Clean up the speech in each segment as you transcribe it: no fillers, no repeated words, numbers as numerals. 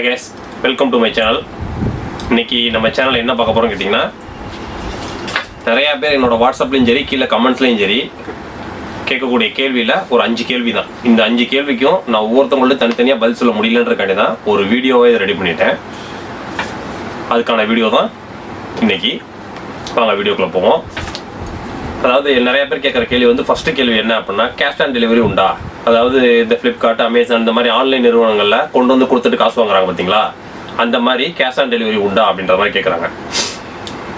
Hi guys, welcome to my channel. இன்னைக்கு நம்ம சேனல்ல என்ன பார்க்க போறோம் கேட்டிங்கன்னா நிறைய பேர் என்னோட வாட்ஸ்அப்லயும் சரி கீழ கமெண்ட்ஸ்லயும் சரி கேட்கக்கூடிய கேள்வியில ஒரு 5 கேள்வி தான். இந்த 5 கேள்விக்கும் நான் ஒவ்வொருத்தவங்கள்ட்ட தனித்தனியா பதில் சொல்ல முடியலன்றக்காண்டி தான் ஒரு வீடியோவை ரெடி பண்ணிட்டேன். அதுக்கான வீடியோ தான் இன்னைக்கு. வாங்க வீடியோக்குள்ள போவோம். அதாவது நிறைய பேர் கேட்குற கேள்வி வந்து ஃபர்ஸ்ட் கேள்வி என்ன அப்படின்னா கேஷ் ஆன் டெலிவரி உண்டா? அதாவது இந்த ஃப்ளிப்கார்ட், அமேசான் இந்த மாதிரி ஆன்லைன் நிறுவனங்களில் கொண்டு வந்து கொடுத்துட்டு காசு வாங்குறாங்க பார்த்தீங்களா, அந்த மாதிரி கேஷ் ஆன் டெலிவரி உண்டா அப்படின்ற மாதிரி கேட்குறாங்க.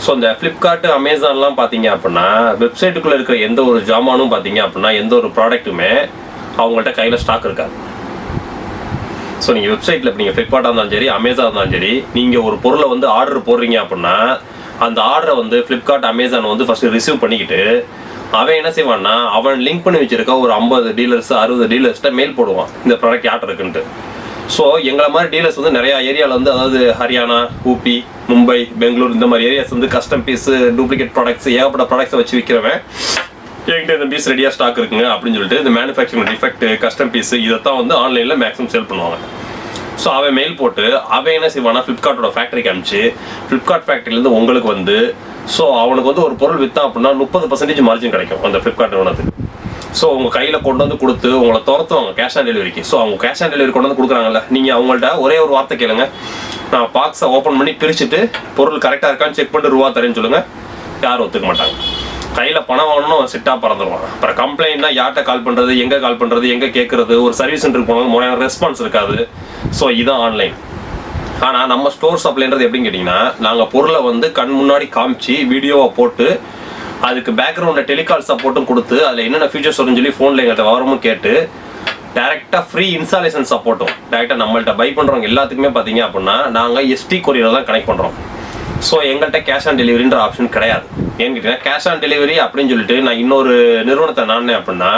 ஸோ இந்த ஃப்ளிப்கார்ட், அமேசான்லாம் பார்த்தீங்க அப்படின்னா வெப்சைட்டுக்குள்ளே இருக்கிற எந்த ஒரு ஜாமானும் பார்த்தீங்க அப்படின்னா எந்த ஒரு ப்ராடக்ட்டுமே அவங்கள்ட்ட கையில் ஸ்டாக் இருக்காது. ஸோ நீங்கள் வெப்சைட்டில் இப்போ நீங்கள் ஃப்ளிப்கார்ட்டாக இருந்தாலும் சரி, அமேசான் இருந்தாலும் சரி, நீங்கள் ஒரு பொருளை வந்து ஆர்டர் போடுறீங்க அப்படின்னா அந்த ஆர்டரை வந்து ஃப்ளிப்கார்ட், அமேசான் வந்து ஃபஸ்ட்டு ரிசீவ் பண்ணிக்கிட்டு அவன் என்ன செய்வான்னா அவன் லிங்க் பண்ணி வச்சிருக்க ஒரு 50 டீலர்ஸ் 60 டீலர்ஸ்ட்ட மெயில் போடுவான் இந்த ப்ராடக்ட் யார்ட்ட இருக்குன்ட்டு. ஸோ எங்களை மாதிரி டீலர்ஸ் வந்து நிறையா ஏரியாவில் வந்து அதாவது ஹரியானா, ஊபி, மும்பை, பெங்களூர் இந்த மாதிரி ஏரியாஸ் வந்து கஸ்டம் பீஸு, டூப்ளிகேட் ப்ராடக்ட்ஸ், ஏகப்பட்ட ப்ராடக்ட்ஸை வச்சு விற்கிறவன் என்கிட்ட இந்த பீஸ் ரெடியாக ஸ்டாக் இருக்குங்க அப்படின்னு சொல்லிட்டு இந்த மேனுஃபேக்சரிங் டிஃபெக்ட், கஸ்டம் பீஸு இதைத்தான் வந்து ஆன்லைனில் மேக்ஸிமம் சேல் பண்ணுவாங்க. ஸோ அவன் மெயில் போட்டு அவன் என்ன செய்வானா ஃப்ளிப்கார்ட்டோட ஃபேக்ட்ரிக்கு அனுப்பிச்சு ஃப்ளிப்கார்ட் ஃபேக்ட்ரிலேருந்து உங்களுக்கு வந்து ஸோ அவனுக்கு வந்து ஒரு பொருள் விற்றா அப்படின்னா 30% மார்ஜின் கிடைக்கும் அந்த ஃப்ளிப்கார்ட் நிறுவனத்துக்கு. ஸோ உங்கள் கையில் கொண்டு வந்து கொடுத்து உங்களை துரத்துவாங்க கேஷ் ஆன் டெலிவரிக்கு. ஸோ அவங்க கேஷ் ஆன் டெலிவரி கொண்டு வந்து கொடுக்குறாங்கல்ல, நீங்கள் அவங்கள்ட்ட ஒரே ஒரு வார்த்தை கேளுங்க, நான் பாக்ஸை ஓப்பன் பண்ணி பிரிச்சுட்டு பொருள் கரெக்டாக இருக்கான்னு செக் பண்ணிட்டு ரூபா தரேன்னு சொல்லுங்கள், யாரும் ஒத்துக்க மாட்டாங்க. கையில் பணம் வாங்கணும் சிட்டாக பறந்துடுவாங்க. அப்புறம் கம்ப்ளைண்ட்னா யார்கிட்ட கால் பண்ணுறது, எங்கே கால் பண்ணுறது, எங்கே கேட்குறது, ஒரு சர்வீஸ் சென்டருக்கு போனாலும் முறையான ரெஸ்பான்ஸ் இருக்காது. ஸோ இதுதான் ஆன்லைன். ஆனால் நம்ம ஸ்டோர் சப்ளைன்றது எப்படின்னு கேட்டிங்கன்னா நாங்கள் பொருளை வந்து கண் முன்னாடி காமிச்சு வீடியோவை போட்டு அதுக்கு பேக்ரவுண்டில் டெலிகால் சப்போர்ட்டும் கொடுத்து அதில் என்னென்ன ஃபீச்சர்ஸ் வரும்னு சொல்லி ஃபோனில் எங்கள்கிட்ட வரமும் கேட்டு டேரெக்டாக ஃப்ரீ இன்ஸ்டாலேஷன் சப்போர்ட்டும் டேரெக்டாக நம்மள்கிட்ட பை பண்ணுறவங்க எல்லாத்துக்குமே பார்த்தீங்க அப்படின்னா நாங்கள் எஸ்டி கொரியரில் தான் கனெக்ட் பண்ணுறோம். ஸோ எங்கள்கிட்ட கேஷ் ஆன் டெலிவரின்ற ஆப்ஷன் கிடையாது. ஏன்னு கேட்டிங்கன்னா கேஷ் ஆன் டெலிவரி அப்படின்னு சொல்லிட்டு நான் இன்னொரு நிறுவனத்தை நானே அப்படின்னா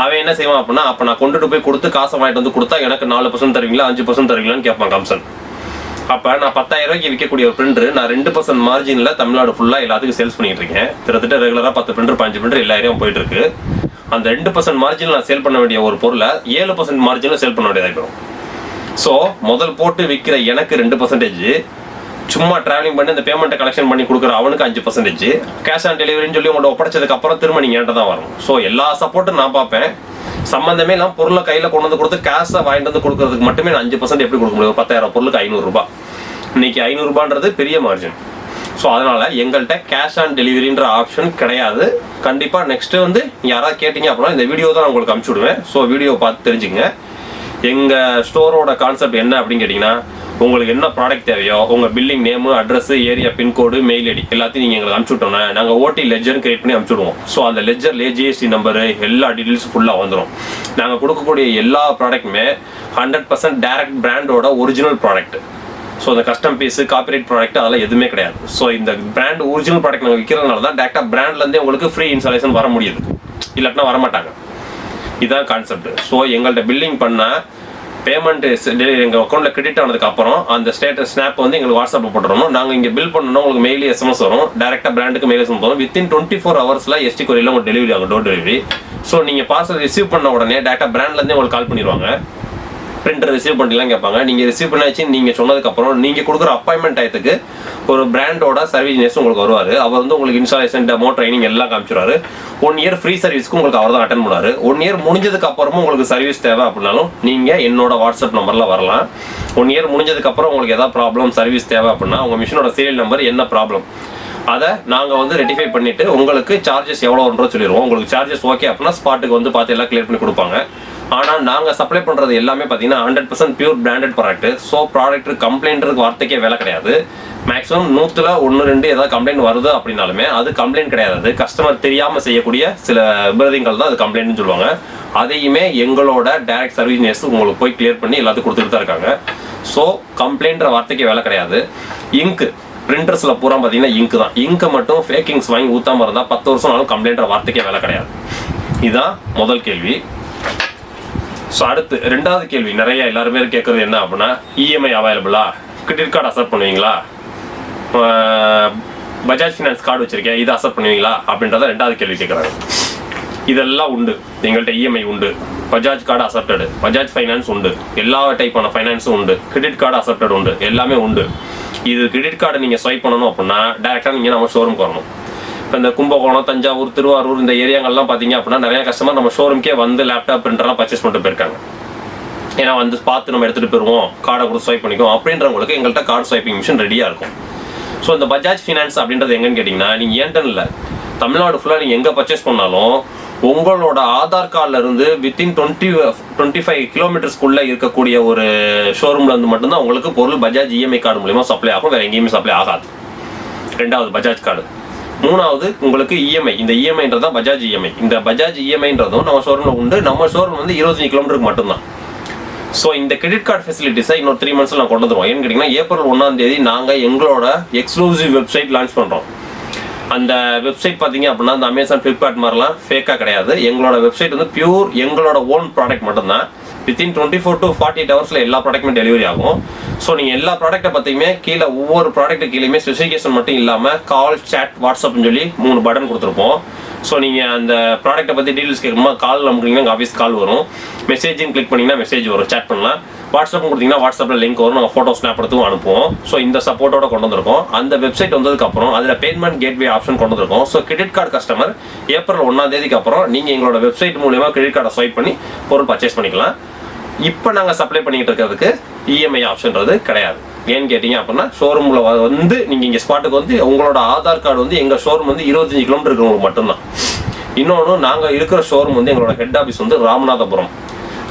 அவன் என்ன செய்வான் அப்படின்னா அப்போ நான் கொண்டுட்டு போய் கொடுத்து காசை வாங்கிட்டு வந்து கொடுத்தா எனக்கு 4% தருவீங்களா 5% தருவீங்களான்னு கேட்பான் கம்சன். அப்போ நான் 10,000 ரூபாய்க்கு விற்கக்கூடிய ஒரு பிரிண்டர் நான் 2% மார்ஜினில் தமிழ்நாடு ஃபுல்லாக எல்லாத்துக்கும் சேல்ஸ் பண்ணிட்டு இருக்கேன். கிட்டத்தட்ட ரெகுலராக 10 பிரிண்டர் 5 பிரிண்டர் எல்லா ஏரியாவும் போயிட்டு இருக்கு. அந்த 2% மார்ஜினில் நான் சேல் பண்ண வேண்டிய ஒரு பொருளை 7% மார்ஜினில் சேல் பண்ண வேண்டியதாக இருக்கும். ஸோ முதல் போட்டு விற்கிற எனக்கு 2%, சும்மா டிராவலிங் பண்ணி இந்த பேமெண்ட்டை கலெக்ஷன் பண்ணி கொடுக்குற அவனுக்கு 5%, கேஷ் ஆன் டெலிவரின்னு சொல்லி உங்களோட ஒப்படைச்சதுக்கு அப்புறம் திரும்ப நீங்கள் என்கிட்ட தான் வரணும். ஸோ எல்லா சப்போர்ட்டும் நான் பார்ப்பேன். சம்மந்தமே இல்லாமல் பொருளை கையில் கொண்டு வந்து கொடுத்து கேஷை வாங்கிட்டு வந்து கொடுக்கறதுக்கு மட்டுமே நான் 5% எப்படி கொடுக்க முடியும்? 10,000 பொருளுக்கு 500 ரூபாய். இன்னைக்கு 500 ரூபான்றது பெரிய மார்ஜின். ஸோ அதனால எங்கள்கிட்ட கேஷ் ஆன் டெலிவரின்ற ஆப்ஷன் கிடையாது. கண்டிப்பாக நெக்ஸ்ட்டு வந்து யாராவது கேட்டிங்க அப்படின்னா இந்த வீடியோ தான் நான் உங்களுக்கு அனுப்பிச்சி விடுவேன். ஸோ வீடியோ பார்த்து தெரிஞ்சுங்க. எங்கள் ஸ்டோரோட கான்செப்ட் என்ன அப்படின்னு கேட்டிங்கன்னா உங்களுக்கு என்ன ப்ராடக்ட் தேவையோ உங்கள் billing name, address, area, pincode, mail ID எல்லாத்தையும் நீங்கள் எங்களுக்கு அனுப்பிச்சுட்டோன்னா நாங்கள் ஓடி லெஜர் கிரியேட் பண்ணி அனுப்பிச்சுடுவோம். ஸோ அந்த லெஜர்லேயே ஜிஎஸ்டி நம்பரு எல்லா டீட்டெயில்ஸும் ஃபுல்லாக வந்துடும். நாங்கள் கொடுக்கக்கூடிய எல்லா ப்ராடக்ட்டுமே 100% டைரக்ட் பிராண்டோட ஒரிஜினல் ப்ராடக்ட். ஸோ இந்த கஸ்டம் பீஸு, காப்பிரைட் ப்ராடக்ட் அதெல்லாம் எதுவுமே கிடையாது. ஸோ இந்த பிராண்ட் ஒரிஜினல் ப்ராடக்ட் நாங்கள் விற்கிறதுனால தான் டேரெக்டாக பிராண்ட்லேருந்தே உங்களுக்கு ஃப்ரீ இன்ஸ்டாலேஷன் வர முடியுது, இல்லாட்டினா வரமாட்டாங்க. இதுதான் கான்செப்ட். ஸோ எங்கள்கிட்ட பில்லிங் பண்ணால் பேமெண்ட் எங்கள் அக்கௌண்ட்டில் கிரெடிட் ஆனதுக்கு அப்புறம் அந்த ஸ்டேட்டஸ் ஸ்னாப் வந்து எங்களுக்கு வாட்ஸ்அப்பில் போட்டுறணும். நாங்கள் இங்கே பில் பண்ணணும், உங்களுக்கு மெயில் SMS வரும், டேரெக்டாக பிராண்டுக்கு மெயில் SMS வரும். வித்தின் 24 ஹவர்ஸில் எஸ்டி கொரியரில் உங்களுக்கு டெலிவரி ஆகும், டோர் டெலிவரி. ஸோ நீங்கள் பார்சல் ரிசீவ் பண்ண உடனே டேரெக்டாக பிராண்ட்லேருந்தே உங்களுக்கு கால் பண்ணிடுவாங்க. பிரிண்டர் ரிசீவ் பண்ணிலாம் கேட்பாங்க. நீங்கள் ரிசீவ் பண்ணாச்சு நீங்கள் சொன்னதுக்கப்புறம் நீங்கள் கொடுக்குற அப்பாயின்மெண்ட் டயத்துக்கு ஒரு பிராண்டோட சர்வீஸ் உங்களுக்கு வருவார். அவர் வந்து உங்களுக்கு இன்ஸ்டாலேஷன், டெமோ, ட்ரைனிங் எல்லாம் காமிச்சிடுவார். 1 இயர் ஃப்ரீ சர்வீஸ்க்கு உங்களுக்கு அவர் தான் அட்டன் பண்ணுவார். 1 இயர் முடிஞ்சதுக்கு அப்புறமும் உங்களுக்கு சர்வீஸ் தேவை அப்படின்னாலும் நீங்கள் என்னோட வாட்ஸ்அப் நம்பரில் வரலாம். 1 இயர் முடிஞ்சதுக்கப்புறம் உங்களுக்கு எதாவது ப்ராப்ளம், சர்வீஸ் தேவை அப்படின்னா உங்கள் மிஷினோட சீரியல் நம்பர் என்ன ப்ராப்ளம் அதை நாங்கள் வந்து ரெட்டிஃபை பண்ணிவிட்டு உங்களுக்கு சார்ஜஸ் எவ்வளோ வரும்ன்றோ சொல்லிடுவோம். உங்களுக்கு சார்ஜஸ் ஓகே அப்படின்னா ஸ்பாட்டுக்கு வந்து பார்த்து எல்லாம் கிளியர் பண்ணி கொடுப்பாங்க. ஆனால் நாங்கள் சப்ளை பண்ணுறது எல்லாமே பார்த்தீங்கன்னா 100% pure branded product. So product கம்ப்ளைண்ட்றதுக்கு வார்த்தைக்கே வேலை கிடையாது. மேக்ஸிமம் 100ல் 1-2 ஏதாவது கம்ப்ளைண்ட் வருது அப்படின்னாலுமே அது கம்ப்ளைண்ட் கிடையாது. அது கஸ்டமர் தெரியாமல் செய்யக்கூடிய சில விபரீதங்கள் தான் அது கம்ப்ளைண்ட்னு சொல்லுவாங்க. அதையுமே எங்களோட டைரக்ட் சர்வீஸ் உங்களுக்கு போய் கிளியர் பண்ணி எல்லாத்துக்கும் கொடுத்துட்டு தான் இருக்காங்க. ஸோ கம்ப்ளைண்ட்ற வார்த்தைக்கு வேலை கிடையாது. இங்கு பிரிண்டர்ஸில் பூரா பார்த்தீங்கன்னா இங்கு தான். இங்கு மட்டும் ஃபேக்கிங்ஸ் வாங்கி ஊற்றாமல் இருந்தால் 10 வருஷம்னாலும் கம்ப்ளைண்ட்ற வார்த்தைக்கே வேலை கிடையாது. இதுதான் முதல் கேள்வி. ஸோ அடுத்து 2வது கேள்வி நிறைய எல்லாருமே கேட்குறது என்ன அப்படின்னா இஎம்ஐ அவைலபிளா, கிரெடிட் கார்டு அக்செப்ட் பண்ணுவீங்களா, பஜாஜ் ஃபினான்ஸ் கார்டு வச்சிருக்கேன் இதை அக்செப்ட் பண்ணுவீங்களா அப்படின்றத 2வது கேள்வி கேட்குறாங்க. இதெல்லாம் உண்டு, எங்கள்கிட்ட இஎம்ஐ உண்டு. Bajaj card accepted, Bajaj finance உண்டு, எல்லா டைப்பான ஃபைனான்ஸும் உண்டு, கிரெடிட் கார்டு அக்செப்டட் உண்டு, எல்லாமே உண்டு. இது கிரெடிட் கார்டை நீங்கள் ஸ்வைப் பண்ணணும் அப்படின்னா டேரெக்டாக நீங்கள் நம்ம ஷோரூம்க்கு வரணும். இப்போ இந்த கும்பகோணம், தஞ்சாவூர், திருவாரூர் இந்த ஏரியாங்கள்லாம் பார்த்தீங்க அப்படின்னா நிறைய கஸ்டமர் நம்ம ஷோரூம்க்கே வந்து லேப்டாப் பிரிண்டர்லாம் பர்ச்சேஸ் பண்ணிட்டு போயிருக்காங்க. ஏன்னா வந்து பார்த்து நம்ம எடுத்துகிட்டு போயிடுவோம், கார்டை கொடுத்து ஸ்வைப் பண்ணிக்குவோம் அப்படின்றவங்களுக்கு எங்கள்கிட்ட கார்டு ஸ்வைப்பிங் மிஷின் ரெடியாக இருக்கும். ஸோ இந்த பஜாஜ் ஃபினான்ஸ் அப்படின்றது எங்கன்னு கேட்டிங்கன்னா, நீங்கள் ஏன்டன் இல்லை, தமிழ்நாடு ஃபுல்லாக நீங்கள் எங்கே பர்ச்சேஸ் பண்ணாலும் உங்களோட ஆதார் கார்டில் இருந்து வித்தின் 25 கிலோமீட்டர்ஸ்க்குள்ளே இருக்கக்கூடிய ஒரு ஷோரூமில் இருந்து மட்டும்தான் உங்களுக்கு பொருள் பஜாஜ் இஎம்ஐ கார்டு மூலிமா சப்ளை ஆகும், வேறு எங்கேயுமே சப்ளை ஆகாது. ரெண்டாவது பஜாஜ் கார்டு. மூணாவது உங்களுக்கு இஎம்ஐ. இந்த இஎம்ஐன்றது தான் பஜாஜ் இஎம்ஐ. இந்த பஜாஜ் இஎம்ஐன்றதும் நம்ம ஷோரூமில் உண்டு. நம்ம ஷோரூம் வந்து 25 கிலோமீட்டருக்கு மட்டும்தான். ஸோ இந்த கிரெடிட் கார்டு ஃபெசிலிட்டிஸை இன்னொரு 3 மந்த்ஸில் நான் கொண்டு வந்துடுவோம். ஏன்னு கேட்டிங்கன்னா ஏப்ரல் 1 நாங்கள் எங்களோட எக்ஸ்க்ளூசிவ் வெப்சைட் லான்ச் பண்ணுறோம். அந்த வெப்சைட் பார்த்தீங்க அப்படின்னா அந்த அமேசான், ஃப்ளிப்கார்ட் மாதிரிலாம் ஃபேக்காக கிடையாது. எங்களோட வெப்சைட் வந்து பியூர் எங்களோட ஓன் ப்ராடக்ட் மட்டும்தான். வித்தின் 24 to 48 ஹவர்ஸில் எல்லா ப்ராடக்ட்டுமே டெலிவரி ஆகும். ஸோ நீங்கள் எல்லா ப்ராடக்ட்டை பற்றியுமே கீழே ஒவ்வொரு ப்ராடக்ட்டு கீழேயுமே ஸ்பெசிஃபிகேஷன் மட்டும் இல்லாமல் கால், சேட், வாட்ஸ்அப்னு சொல்லி 3 பட்டன் கொடுத்துருப்போம். ஸோ நீங்கள் அந்த ப்ராடக்ட்டை பற்றி டீட்டெயில்ஸ் கேட்கணுமா கால் அமுக்குறீங்கன்னா எங்கள் ஆஃபீஸ் கால் வரும். மெசேஜின்னு கிளிக் பண்ணிங்கன்னா மெசேஜ் வரும், சேட் பண்ணலாம். வாட்ஸ்அப் கொடுத்தீங்கன்னா வாட்ஸ்அப்பில் லிங்க் வரும், நம்ம ஃபோட்டோ ஸ்னாப் எடுத்தும் அனுப்புவோம். ஸோ இந்த சப்போர்ட்டோட கொண்டு வந்திருக்கோம். அந்த வெப்சைட் வந்ததுக்கப்புறம் அதில் பேமெண்ட் கேட்வே ஆப்ஷன் கொண்டு வந்திருக்கோம். So credit card customer April 1 அப்புறம் நீங்கள் எங்களோட வெப்சைட் மூலமா கிரெடிட் கார்டை ஸ்வைப் பண்ணி பொருள் பர்ச்சேஸ் பண்ணிக்கலாம். இப்போ நாங்கள் சப்ளை பண்ணிட்டு இருக்கிறதுக்கு இஎம்ஐ ஆப்ஷன்றது கிடையாது. ஏன்னு கேட்டிங்க அப்படின்னா ஷோரூமில் வந்து நீங்கள் இங்கே ஸ்பாட்டுக்கு வந்து உங்களோட ஆதார் கார்டு வந்து எங்கள் ஷோரூம் வந்து 25 கிலோமீட்டர் இருக்கிறவங்களுக்கு மட்டும்தான். இன்னொன்று, நாங்கள் இருக்கிற ஷோரூம் வந்து எங்களோட ஹெட் ஆஃபீஸ் வந்து ராமநாதபுரம்.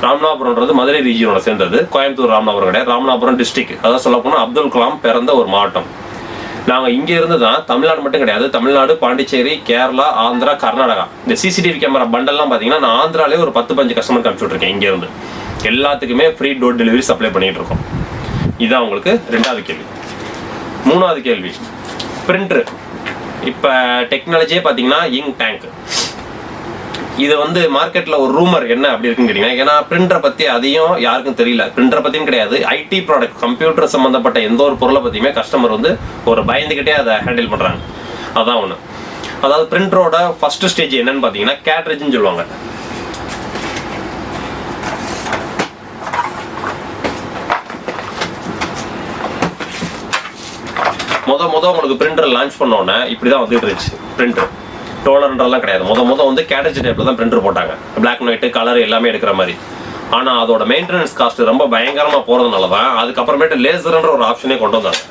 ராமநாதபுரம்ன்றது மதுரை ரீஜியனோட சேர்ந்தது, கோயம்புத்தூர் ராமநாதபுரம் கிடையாது. ராமநாதபுரம் டிஸ்ட்ரிக்ட், அதாவது சொல்ல போனால் அப்துல் கலாம் பிறந்த ஒரு மாவட்டம். நாங்கள் இங்கே இருந்து தான் தமிழ்நாடு மட்டும் கிடையாது, தமிழ்நாடு, பாண்டிச்சேரி, கேரளா, ஆந்திரா, கர்நாடகா இந்த சிசிடிவி கேமரா பண்டல்லாம் பார்த்தீங்கன்னா நான் ஆந்திராலே ஒரு 10-15 கஸ்டமருக்கு அனுப்பிச்சுட்ருக்கேன். இங்கேருந்து எல்லாத்துக்குமே ஃப்ரீ டோர் டெலிவரி சப்ளை பண்ணிகிட்டு இருக்கோம். இதுதான் உங்களுக்கு 2வது கேள்வி. 3வது கேள்வி, பிரிண்டரு. இப்போ டெக்னாலஜியே பார்த்தீங்கன்னா இங்க் டேங்க். இது வந்து மார்க்கெட்டில் ஒரு ரூமர் என்ன அப்படி இருக்குன்னு கேட்டிங்கன்னா, ஏன்னா பிரிண்டரை பற்றி அதையும் யாருக்கும் தெரியல. பிரிண்டரை பற்றியும் கிடையாது, ஐடி ப்ராடக்ட், கம்ப்யூட்டர் சம்மந்தப்பட்ட எந்த ஒரு பொருளை பற்றியுமே கஸ்டமர் வந்து ஒரு பயந்துக்கிட்டே அதை ஹேண்டில் பண்ணுறாங்க. அதான் ஒன்று. அதாவது பிரிண்டரோட ஃபஸ்ட்டு ஸ்டேஜ் என்னன்னு பார்த்தீங்கன்னா கேட்ரேஜ்னு சொல்லுவாங்க. உங்களுக்கு பிரிண்டர் லான்ச் பண்ணோன்னே இப்படி தான் வந்துட்டு இருந்துச்சு. பிரிண்டர் டோனர்ன்றலாம் கிடையாது. வந்து கேட்ரேஜ் டைப்ல தான் பிரிண்டர் போட்டாங்க, பிளாக் அண்ட் ஒயிட் கலர் எல்லாமே எடுக்கிற மாதிரி. ஆனால் அதோட மெயின்டெனன்ஸ் காஸ்ட் ரொம்ப பயங்கரமாக போகிறதுனால தான் அதுக்கப்புறமேட்டு லேசர்ன்ற ஒரு ஆப்ஷனே கொண்டு வந்தாங்க.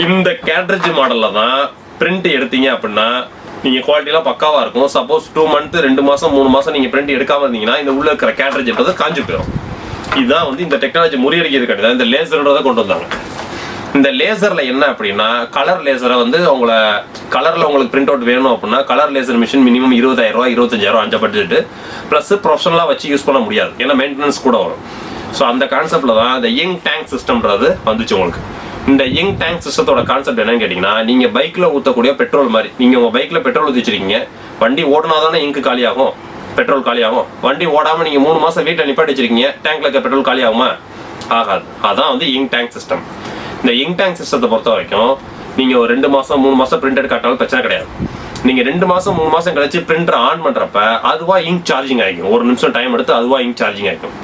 இந்த கேட்ரேஜ் மாடலில் தான் பிரிண்ட் எடுத்தீங்க அப்படின்னா நீங்கள் குவாலிட்டிலாம் பக்காவாக இருக்கும். சப்போஸ் 2 month 2 மாதம் 3 மாதம் நீங்கள் பிரிண்ட் எடுக்காமல் இருந்தீங்கன்னா இந்த உள்ள இருக்கிற கேட்ரேஜ்ன்றது காஞ்சி போயிடும். இதுதான் வந்து இந்த டெக்னாலஜி முறியடிக்கிறது கிடையாது, இந்த லேசர்ன்றதை கொண்டு வந்தாங்க. இந்த லேசரில் என்ன அப்படின்னா கலர் லேசரை வந்து உங்களை கலரில் உங்களுக்கு பிரிண்ட் அவுட் வேணும் அப்படின்னா கலர் லேசர் மிஷின் மினிமம் 20,000 25,000 அந்த பட்ஜெட்டு ப்ளஸ் ப்ரொஃபஷனலாக வச்சு யூஸ் பண்ண முடியாது, ஏன்னா மெயின்டெனன்ஸ் கூட வரும். ஸோ அந்த கான்செப்டில் தான் இந்த இங்க் டேங்க் சிஸ்டம்ன்றது வந்துச்சு உங்களுக்கு. இந்த இங்க் டேங்க் சிஸ்டத்தோட கான்செப்ட் என்னன்னு கேட்டிங்கன்னா, நீங்கள் பைக்கில் ஊற்றக்கூடிய பெட்ரோல் மாதிரி. நீங்கள் உங்கள் பைக்கில் பெட்ரோல் ஊற்றி வச்சிருக்கீங்க, வண்டி ஓடினா தானே இங்கு காலியாகும், பெட்ரோல் காலியாகும். வண்டி ஓடாமல் நீங்கள் 3 மாதம் வீட்டில் நிப்பாட்டி வச்சிருக்கீங்க, டேங்க்ல இருக்க பெட்ரோல் காலி ஆகுமா? ஆகாது. அதான் வந்து இங்க் டேங்க் சிஸ்டம். இந்த இங்க் டேங்க் சிஸ்டத்தை பொறுத்த வரைக்கும் நீங்கள் ஒரு 2 மாதம் 3 மாதம் பிரிண்டட் காட்டினாலும் பிரச்சனை கிடையாது. நீங்கள் 2 மாதம் 3 மாதம் கழிச்சு பிரிண்டர் ஆன் பண்ணுறப்ப அதுவாக இங்க் சார்ஜிங் ஆகிக்கும். 1 நிமிஷம் டைம் எடுத்து அதுவாக இங்க் சார்ஜிங் ஆகிக்கும்.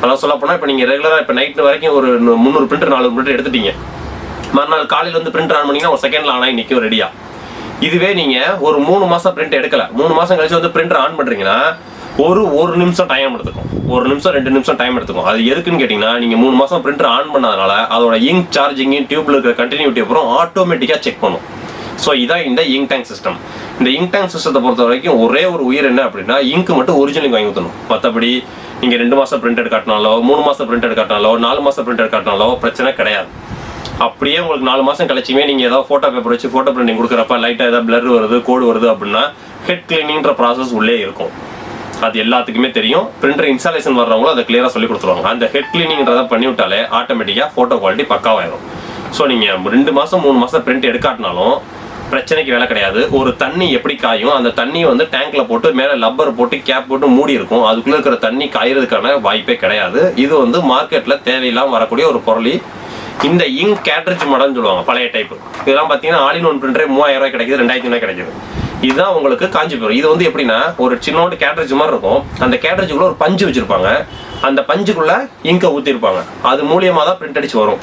அதான் சொல்ல போனால் இப்போ நீங்கள் ரெகுலராக இப்போ நைட்டு வரைக்கும் ஒரு 300 பிரிண்டர் 400 பிரிண்டர் எடுத்துட்டீங்க, மறுநாள் காலையில் வந்து பிரிண்டர் ஆன் பண்ணிங்கன்னா ஒரு செகண்டில் ஆன் ஆகி நிற்கும் ரெடியாக. இதுவே நீங்கள் ஒரு 3 மாதம் பிரிண்ட் எடுக்கலை, 3 மாதம் கழிச்சு வந்து பிரிண்டர் ஆன் பண்ணுறீங்கன்னா ஒரு நிமிஷம் டைம் எடுத்துக்கும், 1 நிமிஷம் 2 நிமிஷம் டைம் எடுத்துக்கும். அது எதுக்குன்னு கேட்டிங்கன்னா, நீங்கள் 3 மாதம் பிரிண்டர் ஆன் பண்ணதுனால அதோட இங்க் சார்ஜிங்கு டியூப்ல இருக்கிற கண்டினியூட்டி அப்புறம் ஆட்டோமேட்டிக்காக செக் பண்ணும். ஸோ இதான் இந்த இங்க் டேங்க் சிஸ்டம். இந்த இங்க் டேங்க் சிஸ்டத்தை பொறுத்த வரைக்கும் ஒரே ஒரு உயிர் என்ன அப்படின்னா இங்க் மட்டும் ஒரிஜினல் வாங்கி ஊற்றணும். மற்றபடி நீங்கள் 2 மாதம் பிரிண்டட் காட்டினாலோ 3 மாதம் பிரிண்டட் காட்டினாலோ 4 மாதம் பிரிண்டட் காட்டினாலோ பிரச்சனை கிடையாது. அப்படியே உங்களுக்கு 4 மாதம் கழிச்சுமே நீங்கள் ஏதாவது ஃபோட்டோ பேப்பர் வச்சு ஃபோட்டோ பிரிண்டிங் கொடுக்குறப்ப லைட்டாக ஏதாவது பிளர் வருது, கோடு வருது அப்படின்னா ஹெட் கிளீனிங்ன்ற ப்ராசஸ் உள்ளே இருக்கும். அது எல்லாத்துக்குமே தெரியும். பிரிண்டர் இன்ஸ்டாலேஷன் வர்றவங்களும் அதை கிளியராக சொல்லி கொடுத்துருவாங்க. அந்த ஹெட் கிளீனிங்கிறத பண்ணி விட்டாலே ஆட்டோமேட்டிக்காக ஃபோட்டோ குவாலிட்டி பக்காவாயிடும். ஸோ நீங்கள் 2 மாதம் 3 மாதம் பிரிண்ட் எடுக்காட்டினாலும் பிரச்சனைக்கு வேலை கிடையாது. ஒரு தண்ணி எப்படி காயும், அந்த தண்ணியை வந்து டேங்க்ல போட்டு மேலே லப்பர் போட்டு கேப் போட்டு மூடி இருக்கும், அதுக்குள்ளே இருக்கிற தண்ணி காயறதுக்கான வாய்ப்பே கிடையாது. இது வந்து மார்க்கெட்டில் தேவையில்லாமல் வரக்கூடிய ஒரு பொருள். இந்த இங்க் கேட்ரேஜ் மாடல்னு சொல்லுவாங்க, பழைய டைப். இதெல்லாம் பார்த்தீங்கன்னா ஆல் இன் ஒன் பிரிண்டரே 3000 ரூபாய் கிடைக்குது, 2000 ரூபாய் கிடைக்குது. இதுதான் உங்களுக்கு காஞ்சி போயிடும். இது வந்து எப்படின்னா ஒரு சின்னோண்டு கேட்ரேஜ் மாதிரி இருக்கும். அந்த கேட்ரேஜுக்குள்ள ஒரு பஞ்சு வச்சிருப்பாங்க. அந்த பஞ்சுக்குள்ள இங்கை ஊற்றிருப்பாங்க. அது மூலியமாக தான் பிரிண்ட் அடிச்சு வரும்.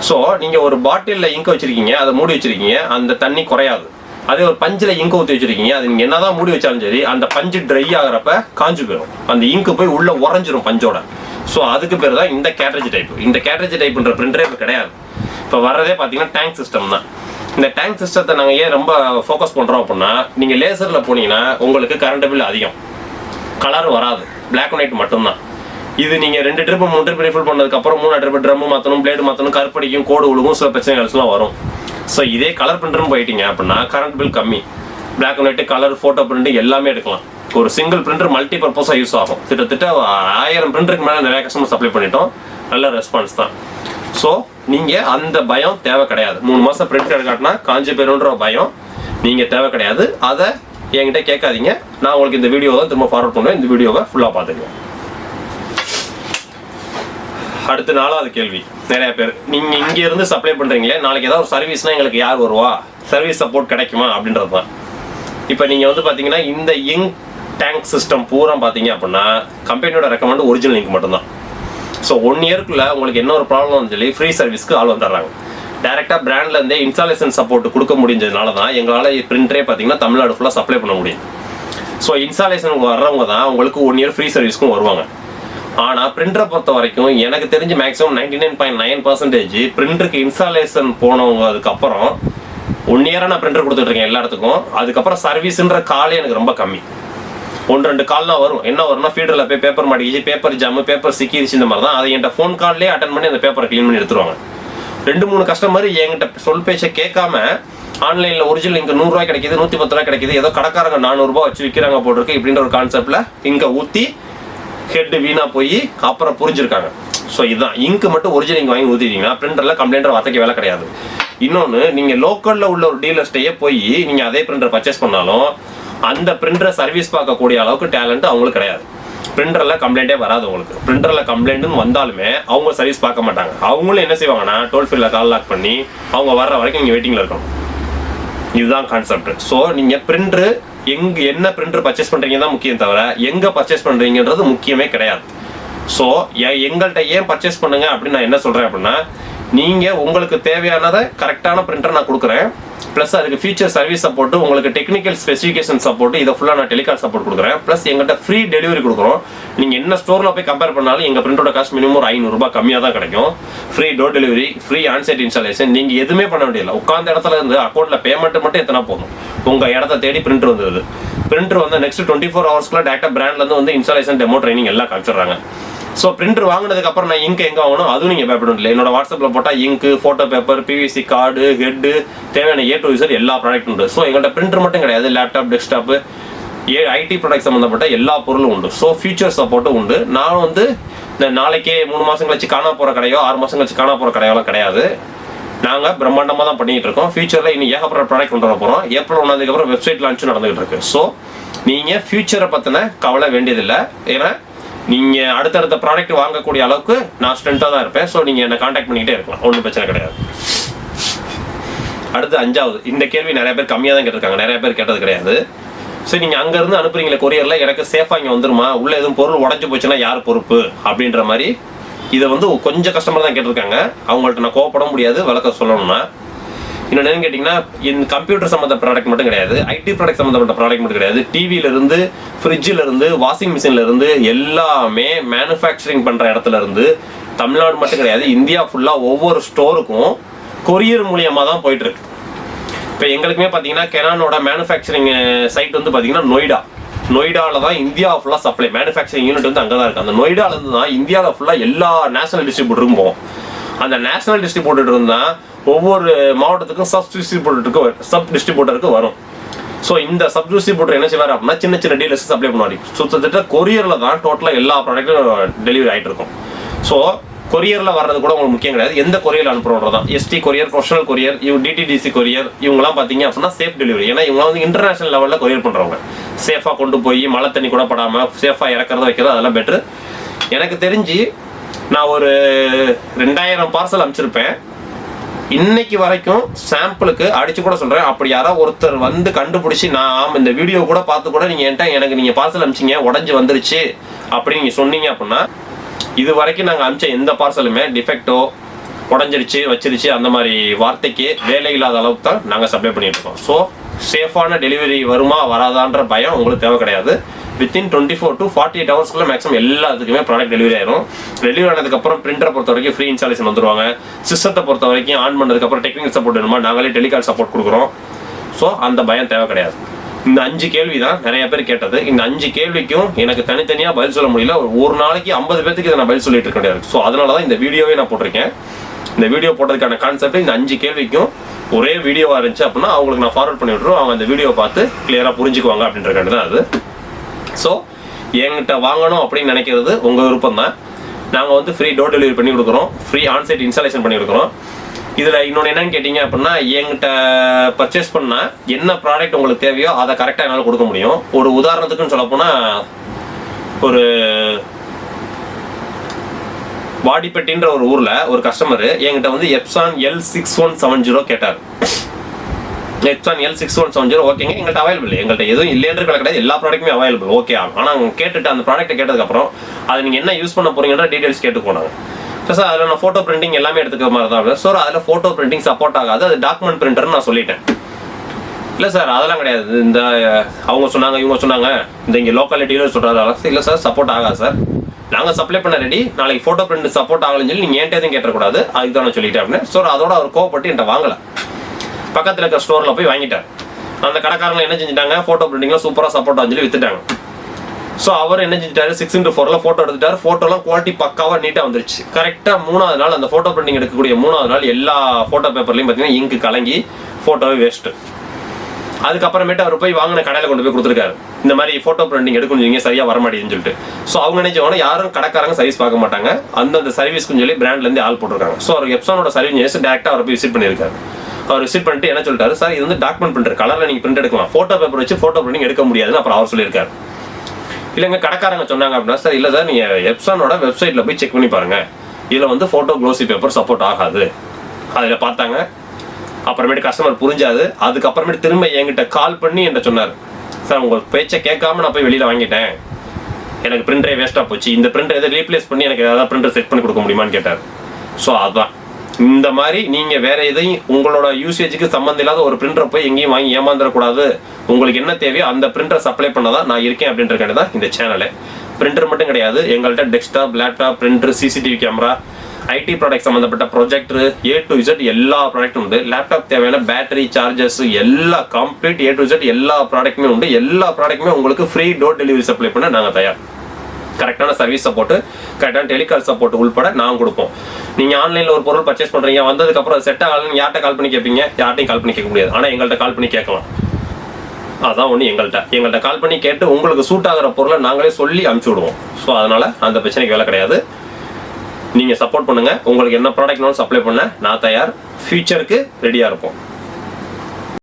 ஸோ நீங்கள் ஒரு பாட்டிலில் இங்கை வச்சிருக்கீங்க, அதை மூடி வச்சிருக்கீங்க, அந்த தண்ணி குறையாது. அதே ஒரு பஞ்சில் இங்கை ஊற்றி வச்சிருக்கீங்க, அது நீங்கள் என்னதான் மூடி வச்சாலும் சரி அந்த பஞ்சு ட்ரை ஆகிறப்ப காஞ்சி போயிடும். அந்த இங்கு போய் உள்ள உறைஞ்சிரும் பஞ்சோட. ஸோ அதுக்கு பேர் தான் இந்த கேட்ரேஜ் டைப். இந்த கேட்ரேஜ் டைப்ன்ற பிரிண்டரே இப்போ கிடையாது. இப்போ வர்றதே பார்த்தீங்கன்னா டேங்க் சிஸ்டம் தான். இந்த டேங்க் சிஸ்டத்தை நாங்கள் ஏன் ரொம்ப ஃபோக்கஸ் பண்ணுறோம் அப்படின்னா, நீங்கள் லேசரில் போனீங்கன்னா உங்களுக்கு கரண்ட் பில் அதிகம், கலர் வராது, பிளாக் அண்ட் ஒயிட் மட்டும்தான். இது நீங்கள் 2 ட்ரிப்பு 3 ட்ரிப் ரீஃபில் பண்ணதுக்கப்புறம் 3 ட்ரிப்பு ட்ரம்மு மாற்றணும், பிளேடு மாற்றணும், கருப்படிக்கும், கோடு விழுகும், சில பிரச்சனைகள்ஸ்லாம் வரும். ஸோ இதே கலர் பிரிண்டர்னு போயிட்டீங்க அப்படின்னா கரண்ட் பில் கம்மி, black and white, colour, photo print எல்லாமே எடுக்கலாம். ஒரு சிங்கிள் பிரிண்டர் மல்டி பர்பஸாக யூஸ் ஆகும். கிட்டத்தட்ட 1000 பிரிண்டருக்கு மேலே நிறைய கஸ்டமர் சப்ளை பண்ணிட்டோம். நல்ல ரெஸ்பான்ஸ் தான். ஸோ நீங்கள் அந்த பயம் தேவை கிடையாது. 3 மாதம் பிரிண்ட் எடுக்காட்டினா காஞ்சி போயிடும்ன்ற பயம் நீங்கள் தேவை கிடையாது. அதை என்கிட்ட கேட்காதீங்க. நான் உங்களுக்கு இந்த வீடியோ தான் திரும்ப ஃபார்வர்ட் பண்ணுவேன். இந்த வீடியோவை ஃபுல்லாக பார்த்துக்கங்க. அடுத்து 4வது கேள்வி. நிறைய பேர் நீங்கள் இங்கே இருந்து சப்ளை பண்ணுறீங்களே, நாளைக்கு ஏதாவது ஒரு சர்வீஸ்னால் எங்களுக்கு யார் வருவா, சர்வீஸ் சப்போர்ட் கிடைக்குமா அப்படின்றது தான். இப்போ நீங்கள் வந்து பார்த்தீங்கன்னா இந்த இங்க் டேங்க் சிஸ்டம் பூரா பார்த்தீங்க அப்படின்னா கம்பெனியோட ரெக்கமெண்ட் ஒரிஜினல் இங்க் மட்டும்தான். ஸோ 1 இயர்க்குள்ள உங்களுக்கு என்ன ஒரு ப்ராப்ளம் சொல்லி ஃப்ரீ சர்வீஸ்க்கு ஆள் வந்துடுறாங்க. டேரெக்டாக பிராண்ட்லேருந்தே இன்ஸ்டாலேஷன் சப்போர்ட் கொடுக்க முடிஞ்சதுனால தான் எங்களால் பிரிண்டரே பார்த்தீங்கன்னா தமிழ்நாடு ஃபுல்லாக சப்ளை பண்ண முடியும். ஸோ இன்ஸ்டாலேஷனுக்கு வர்றவங்க தான் உங்களுக்கு 1 இயர் ஃப்ரீ சர்வீஸ்க்கும் வருவாங்க. ஆனால் பிரிண்டரை பொறுத்த வரைக்கும் எனக்கு தெரிஞ்சு மேக்ஸிமம் 99.9% பிரிண்டருக்கு இன்ஸ்டாலேஷன் போனவங்க அதுக்கப்புறம் 1 இயராக நான் பிரிண்டர் கொடுத்துட்ருக்கேன் எல்லா இடத்துக்கும். அதுக்கப்புறம் சர்வீஸுன்ற காலே எனக்கு ரொம்ப கம்மி. 1-2 கால் தான் வரும். என்ன வரும்னா ஃபீடரில் போய் பேப்பர் மாட்டிக்கிச்சு, பேப்பர் ஜாமு, பேப்பர் சிக்கிடுச்சு, இந்த மாதிரி தான். அதை என்கிட்ட ஃபோன் கால்லேயே அட்டன் பண்ணி அந்த பேப்பரை க்ளீன் பண்ணி எடுத்துருவாங்க. 2-3 கஸ்டமர் என்கிட்ட சொல் பேச்சை கேட்காம ஆன்லைனில் ஒரிஜினல் இங்கே 100 ரூபாய் கிடைக்கிது, 110 ரூபாய் கிடைக்கிது, ஏதோ கடைக்காரங்க 400 ரூபாய் வச்சு விற்கிறாங்க போட்டிருக்கு இப்படின்ற ஒரு கான்செப்டில் இங்கே ஊற்றி ஹெட் வீணாக போய் அப்புறம் புரிஞ்சிருக்காங்க. ஸோ இதுதான் இங்கு மட்டும் ஒரிஜினல் இங்கே வாங்கி ஊற்றிட்டீங்கன்னா பிரிண்டரில் கம்ப்ளைண்டர் வார்த்தைக்கு வேலை கிடையாது. இன்னொன்று, நீங்கள் லோக்கலில் உள்ள ஒரு டீலர்ஸ்டையே போய் நீங்கள் அதே பிரிண்டர் பர்ச்சேஸ் பண்ணாலும் அந்த பிரிண்டரை சர்வீஸ் பார்க்கக்கூடிய அளவுக்கு டேலண்ட் அவங்களுக்கு கிடையாது. பிரிண்டரில் கம்ப்ளைண்ட்டே வராது உங்களுக்கு. பிரிண்டரில் கம்ப்ளைண்ட்னு வந்தாலுமே அவங்க சர்வீஸ் பார்க்க மாட்டாங்க. அவங்களும் என்ன செய்வாங்கன்னா டோல் ஃப்ரீல கால் லாக் பண்ணி அவங்க வர்ற வரைக்கும் நீங்கள் வெயிட்டிங்கில் இருக்கணும். இதுதான் கான்செப்ட். ஸோ நீங்கள் பிரிண்டரு என்ன பிரிண்டர் பர்ச்சேஸ் பண்ணுறீங்க தான் முக்கியம் தவிர எங்கே பர்ச்சேஸ் பண்ணுறீங்கன்றது முக்கியமே கிடையாது. ஸோ எங்கள்கிட்ட ஏன் பர்ச்சேஸ் பண்ணுங்க அப்படின்னு நான் என்ன சொல்கிறேன் அப்படின்னா, நீங்கள் உங்களுக்கு தேவையானதை கரெக்டான பிரிண்டர் நான் கொடுக்குறேன், ப்ளஸ் அதுக்கு ஃபியூச்சர் சர்வீஸ் சப்போர்ட்டு, உங்களுக்கு டெக்னிக்கல் ஸ்பெசிஃபிகேஷன் சப்போர்ட்டு, இதை ஃபுல்லாக நான் டெலிகால் சப்போர்ட் கொடுக்குறேன், ப்ளஸ் எங்கள்கிட்ட ஃப்ரீ டெலிவரி கொடுக்குறோம். நீங்கள் என்ன ஸ்டோரில் போய் கம்பேர் பண்ணாலும் எங்கள் பிரிண்டரோட காஸ்ட் மினிமம் ஒரு 500 ரூபாய் கம்மியாக தான் கிடைக்கும். Free door delivery, free onsite installation, நீங்கள் எதுவுமே பண்ண வேண்டியதில்லை. உட்காந்த இடத்துல இருந்து அக்கௌண்ட்டில் பேமெண்ட் மட்டும் எத்தனை போதும், உங்கள் இடத்த தேடி பிரிண்டர் வந்துடுது. பிரிண்டர் வந்து நெக்ஸ்ட் 24 ஹவர்ஸ்க்குள்ள டேரக்டாக பிராண்ட்லேருந்து வந்து இன்ஸ்டாலேஷன், டெமோ, ட்ரைனிங் எல்லாம் காமிச்சிடுறாங்க. ஸோ பிரிண்டர் வாங்கினதுக்கு அப்புறம் நான் இங்கு எங்கே வாங்கணும் அதுவும் நீங்கள் பயப்படணும் இல்லை. என்னோட வாட்ஸ்அப்பில் போட்டால் இங்கு, photo paper, PVC card, head, தேவையான A to Z எல்லா ப்ராடக்ட் உண்டு. ஸோ எங்கள்கிட்ட பிரிண்டர் மட்டும் கிடையாது, லேப்டாப், டெஸ்க்டாப்பு, ஐடி ப்ராடக்ட் சம்மந்தப்பட்ட எல்லா பொருளும் உண்டு. ஸோ ஃபியூச்சர் சப்போர்ட்டும் உண்டு. நான் வந்து இந்த நாளைக்கே 3 மாதம் கழிச்சு காணா போகிற கடையோ 6 மாதம் கழிச்சு காணா போகிற கடையோலாம் கிடையாது. நாங்கள் பிரம்மாண்டமாக தான் பண்ணிகிட்டு இருக்கோம். ஃபியூச்சரில் இன்னும் ஏகப்பட்ட ப்ராடக்ட் கொண்டு வர போகிறோம். ஏப்ரல் 1 அப்புறம் வெப்சைட் லான்ச்சும் நடந்துகிட்டு இருக்கு. ஸோ நீங்கள் ஃபியூச்சரை பற்றின கவலை வேண்டியதில்லை. ஏன்னா நீங்கள் அடுத்தடுத்த ப்ராடக்ட் வாங்கக்கூடிய அளவுக்கு நான் ஸ்ட்ரென்த்தாக தான் இருப்பேன். ஸோ நீங்கள் என்னை கான்டாக்ட் பண்ணிக்கிட்டே இருக்கலாம், ஒன்றும் பிரச்சனை கிடையாது. அடுத்து 5வது, இந்த கேள்வி நிறைய பேர் கம்மியாக தான் கேட்டிருக்காங்க, நிறைய பேர் கேட்டது கிடையாது. ஸோ நீங்கள் அங்கேருந்து அனுப்புறீங்களே கொரியரில், எனக்கு சேஃபாக இங்கே வந்துருமா, உள்ள எதுவும் பொருள் உடஞ்சி போச்சுன்னா யார் பொறுப்பு அப்படின்ற மாதிரி இதை வந்து கொஞ்சம் கஸ்டமர் தான் கேட்டிருக்காங்க. அவங்கள்ட்ட நான் கோவப்பட முடியாது விளக்க சொல்லணும்னா. இன்னொன்று என்னன்னு கேட்டிங்கன்னா, இந்த கம்ப்யூட்டர் சம்மந்த ப்ராடக்ட் மட்டும் கிடையாது, ஐடி ப்ராடக்ட் சம்மந்தப்பட்ட ப்ராடக்ட் மட்டும் கிடையாது, டிவியிலேருந்து, ஃப்ரிட்ஜிலேருந்து, வாஷிங் மிஷின்லேருந்து எல்லாமே மேனுஃபேக்சரிங் பண்ணுற இடத்துல இருந்து தமிழ்நாடு மட்டும் கிடையாது, இந்தியா ஃபுல்லாக ஒவ்வொரு ஸ்டோருக்கும் கொரியர் மூலியமாக தான் போயிட்டுருக்கு. இப்போ எங்களுக்குமே பார்த்தீங்கன்னா கெனானோட மேனுஃபேக்சரிங் சைட் வந்து பார்த்தீங்கன்னா நொய்டாவில் தான் இந்தியா ஃபுல்லாக சப்ளை, மேனுஃபேக்சரிங் யூனிட் வந்து அங்கே தான் இருக்குது. அந்த நொய்டாலேருந்து தான் இந்தியாவில் ஃபுல்லாக எல்லா நேஷனல் டிஸ்ட்ரிபியூட்டருக்கும் போகும். அந்த நேஷனல் டிஸ்ட்ரிபியூட்டர் இருந்தால் ஒவ்வொரு மாவட்டத்துக்கும் சப் டிஸ்ட்ரிபியூட்டருக்கு வரும். ஸோ இந்த சப் டிஸ்ட்ரிபியூட்டர் என்ன செய்வார் அப்படின்னா சின்ன சின்ன டீலர்ஸ் சப்ளை பண்ணுவார். சுத்தத்திட்ட கொரியரில் தான் டோட்டலாக எல்லா ப்ராடக்ட்டும் டெலிவரி ஆகிட்டு இருக்கும். ஸோ கொரியரில் வர்றது கூட உங்களுக்கு முக்கியம் கிடையாது, எந்த கொரியர் அனுப்புறோம் தான். ST courier, professional courier, DTDC courier, இவங்கலாம் பார்த்தீங்க அப்படின்னா சேஃப் டெலிவரி. ஏன்னா இவங்க வந்து இன்டர்நேஷனல் லெவலில் கொரியர் பண்ணுறவங்க. சேஃபாக கொண்டு போய் மழை தண்ணி கூட படாமல் சேஃபாக இறக்குறது வைக்கிறது அதெல்லாம் பெட்ரு. எனக்கு தெரிஞ்சு நான் ஒரு 2000 பார்சல் அனுப்பிச்சிருப்பேன். இன்னைக்கு வரைக்கும் சாம்பிளுக்கு அடிச்சு கூட சொல்கிறேன், அப்படி யாராவது ஒருத்தர் வந்து கண்டுபிடிச்சி நான் இந்த வீடியோ கூட பார்த்து கூட நீங்கள் எனக்கு நீங்கள் பார்சல் அனுப்பிச்சிங்க உடஞ்சி வந்துருச்சு அப்படின்னு நீங்கள் சொன்னீங்க அப்படின்னா, இது வரைக்கும் நாங்கள் அனுப்பிச்ச எந்த பார்சலுமே டிஃபெக்டோ உடஞ்சிருச்சு வச்சிருச்சு அந்த மாதிரி வார்த்தைக்கு வேலை இல்லாத அளவுக்கு தான் நாங்கள் சப்ளை பண்ணிட்டு இருக்கோம். ஸோ சேஃபான டெலிவரி வருமா வராதான்ற பயம் உங்களுக்கு தேவை கிடையாது. வித்தின் 24 to 48 ஹவர்ஸ்க்குள்ள மேக்ஸிமம் எல்லாத்துக்குமே ப்ராடக்ட் டெலிவரி ஆயிரும். டெலிவரி ஆனதுக்கப்புறம் பிரிண்டரை பொறுத்த வரைக்கும் ஃப்ரீ இன்ஸ்டாலேஷன் வந்துருவாங்க. சிஸ்டத்தை பொறுத்த வரைக்கும் ஆன் பண்ணதுக்கப்புறம் டெக்னிக்கல் சப்போர்ட் வேணுமா நாங்களே டெலிகால் சப்போர்ட் கொடுக்குறோம். ஸோ அந்த பயம் தேவை கிடையாது. இந்த 5 கேள்வி தான் நிறைய பேர் கேட்டது. இந்த 5 கேள்விக்கும் எனக்கு தனித்தனியாக பதில் சொல்ல முடியல. ஒரு நாளைக்கு 50 பேருக்கு இதை நான் பதில் சொல்லிட்டு இருக்க முடியாது. ஸோ அதனால தான் இந்த வீடியோவே நான் போட்டிருக்கேன். இந்த வீடியோ போட்டதுக்கான கான்செப்ட் இந்த 5 கேள்விக்கும் ஒரே வீடியோவாக இருந்துச்சு அப்படின்னா அவங்களுக்கு நான் ஃபார்வர்ட் பண்ணி விட்டுருவோம். அவங்க அந்த வீடியோ பார்த்து கிளியராக புரிஞ்சுக்குவாங்க அப்படின்றக்காண்டி தான் அது. ஸோ என்கிட்ட வாங்கணும் அப்படின்னு நினைக்கிறது உங்கள் விருப்பம் தான். நாங்கள் வந்து ஃப்ரீ டோர் டெலிவரி பண்ணி கொடுக்குறோம், ஃப்ரீ ஆன்சைட் இன்ஸ்டாலேஷன் பண்ணி கொடுக்குறோம். இதில் இன்னொன்று என்னன்னு கேட்டிங்க அப்படின்னா, என்கிட்ட பர்ச்சேஸ் பண்ணால் என்ன ப்ராடக்ட் உங்களுக்கு தேவையோ அதை கரெக்டாக என்னால் கொடுக்க முடியும். ஒரு உதாரணத்துக்குன்னு சொல்லப்போனால், ஒரு வாடிப்பட்டின்ற ஒரு ஊரில் ஒரு கஸ்டமர் என்கிட்ட வந்து எப்சான் L6170 கேட்டார். எப்சான் L6170 ஓகேங்க, எங்கள்கிட்ட அவைலபிள், எங்கள்கிட்ட எதுவும் இல்லைன்ற கிடையாது, எல்லா ப்ராடக்ட்டுமே அவைலபிள் ஓகே. ஆனால் கேட்டுட்டு அந்த ப்ராடக்ட்டை கேட்டதுக்கப்புறம் அதை நீங்கள் என்ன யூஸ் பண்ண போறீங்கன்ற டீடைல்ஸ் கேட்டு போனாங்க. சார் அதில் நான் ஃபோட்டோ பிரிண்டிங் எல்லாமே எடுத்துக்கிற மாதிரி தான். ஸோ அதில் ஃபோட்டோ பிரிண்டிங் சப்போர்ட் ஆகாது, அது டாக்குமெண்ட் பிரிண்டர்னு நான் சொல்லிட்டேன். இல்லை சார் அதெல்லாம் கிடையாது, இந்த அவங்க சொன்னாங்க இவங்க சொன்னாங்க, இந்த இங்கே லோக்காலிட்டியில் சொல்கிறாரு. இல்லை சார் சப்போர்ட் ஆகாது சார், நாங்கள் சப்ளை பண்ண ரெடி, நாளைக்கு ஃபோட்டோ பிரிண்ட் சப்போர்ட் ஆகலன்னு சொல்லி நீங்கள் என்கிட்ட எதுவும் கேட்டக்கூடாது, அதுக்கு தான் நான் சொல்லிட்டேன் அப்படின்னு. ஸோ அதோட அவர் கோவப்பட்டு என்கிட்ட வாங்கலை, பக்கத்தில் இருக்க ஸ்டோரில் போய் வாங்கிட்டார். அந்த கடைக்காரங்க என்ன செஞ்சுட்டாங்க, ஃபோட்டோ பிரிண்டிங்லாம் சூப்பராக சப்போர்ட் ஆகுன்னு சொல்லி வித்துட்டாங்க. ஸோ அவர் என்ன செஞ்சுட்டாரு, 6x4 ஃபோட்டோ எடுத்துட்டார். ஃபோட்டோலாம் குவாலிட்டி பக்காவாக நீட்டாக வந்துருச்சு. கரெக்டாக 3வது நாள் அந்த ஃபோட்டோ பிரிண்டிங் எடுக்கக்கூடிய 3வது நாள் எல்லா ஃபோட்டோ பேப்பர்லையும் பார்த்தீங்கன்னா இங்கு கலங்கி ஃபோட்டோவே வேஸ்ட்டு. அதுக்கப்புறமேட்டு அவர் போய் வாங்கின கடையில் கொண்டு போய் கொடுத்துருக்காரு, இந்த மாதிரி ஃபோட்டோ பிரிண்டிங் எடுக்கணும் நீங்கள் சரியாக வர மாட்டேங்குதுன்னு சொல்லிட்டு. ஸோ அவங்க நினைச்சவங்க யாரும் கடைக்காரங்க சர்வீஸ் பார்க்க மாட்டாங்க, அந்தந்த சர்வீஸ்க்குன்னு சொல்லி பிராண்ட்லேருந்து ஆள் போட்டிருக்காங்க. ஸோ அவர் எப்சானோட சர்வீஸ் டேரெக்டாக அவர் போய் விசிட் பண்ணியிருக்காரு. அவர் விசிட் பண்ணிட்டு என்ன சொல்லிட்டாரு, சார் இது வந்து டாக்குமெண்ட் பிரிண்டர், கலரில் நீங்கள் பிரிண்ட் எடுக்கலாம், ஃபோட்டோ பேப்பர் வச்சு ஃபோட்டோ பிரிண்டிங் எடுக்க முடியாதுன்னு அப்புறம் அவர் சொல்லியிருக்காரு. இல்லைங்க கடைக்காரங்க சொன்னாங்க அப்படின்னா, சார் இல்லை சார் நீங்கள் எப்சானோட வெப்சைட்டில் போய் செக் பண்ணி பாருங்கள், இதில் வந்து ஃபோட்டோ க்ளோசி பேப்பர் சப்போர்ட் ஆகாது. அதில் பார்த்தாங்க, அப்புறமேட்டு கஸ்டமர் புரிஞ்சாது. அதுக்கப்புறமேட்டு திரும்ப என்கிட்ட கால் பண்ணி என்கிட்ட சொன்னார், சார் உங்கள் பேச்சை கேட்காம நான் போய் வெளியில் வாங்கிட்டேன், எனக்கு பிரிண்டரே வேஸ்ட்டாக போச்சு, இந்த பிரிண்டர் எதை ரீப்ளேஸ் பண்ணி எனக்கு ஏதாவது பிரிண்டர் செட் பண்ணி கொடுக்க முடியுமான்னு கேட்டார். ஸோ அதுதான் இந்த மாதிரி நீங்கள் வேற எதையும் உங்களோட யூசேஜுக்கு சம்மந்தம் இல்லாத ஒரு பிரிண்டரை போய் எங்கேயும் வாங்கி ஏமாந்துடக்கூடாது. உங்களுக்கு என்ன தேவையோ அந்த பிரிண்டரை சப்ளை பண்ணதான் நான் இருக்கேன் அப்படின்றக்காண்டி தான் இந்த சேனலு. பிரிண்டர் மட்டும் கிடையாது, எங்கள்கிட்ட desktop, laptop, printer, CCTV camera, IT product சம்மந்தப்பட்ட ப்ரொஜெக்டர் A to Z எல்லா ப்ராடக்ட்டும் உண்டு. லேப்டாப் தேவையான பேட்டரி, சார்ஜர்ஸ் எல்லா கம்ப்ளீட் A to Z எல்லா ப்ராடக்ட்டுமே உண்டு. எல்லா ப்ராடக்ட்டுமே உங்களுக்கு ஃப்ரீ டோர் டெலிவரி சப்ளை பண்ண நாங்கள் தயார். கரெக்டான சர்வீஸ் சப்போர்ட்டு, கரெக்டான டெலிகால் சப்போர்ட் உள்பட நாங்கள் கொடுப்போம். நீங்கள் ஆன்லைனில் ஒரு பொருள் பர்ச்சேஸ் பண்ணுறீங்க, வந்ததுக்கப்புறம் செட் ஆகலன்னு யார்கிட்ட கால் பண்ணி கேட்பீங்க, யார்ட்டையும் கால் பண்ணி கேட்க முடியாது. ஆனால் எங்கள்கிட்ட கால் பண்ணி கேட்கலாம். அதான் ஒன்று, எங்கள்கிட்ட கால் பண்ணி கேட்டு உங்களுக்கு சூட் ஆகிற பொருளை நாங்களே சொல்லி அனுப்பிச்சி விடுவோம். ஸோ அதனால் அந்த பிரச்சனைக்கு வேலை கிடையாது. நீங்கள் சப்போர்ட் பண்ணுங்கள், உங்களுக்கு என்ன ப்ராடக்ட்னாலும் சப்ளை பண்ண நான் தயார், ஃபியூச்சருக்கு ரெடியாக இருப்போம்.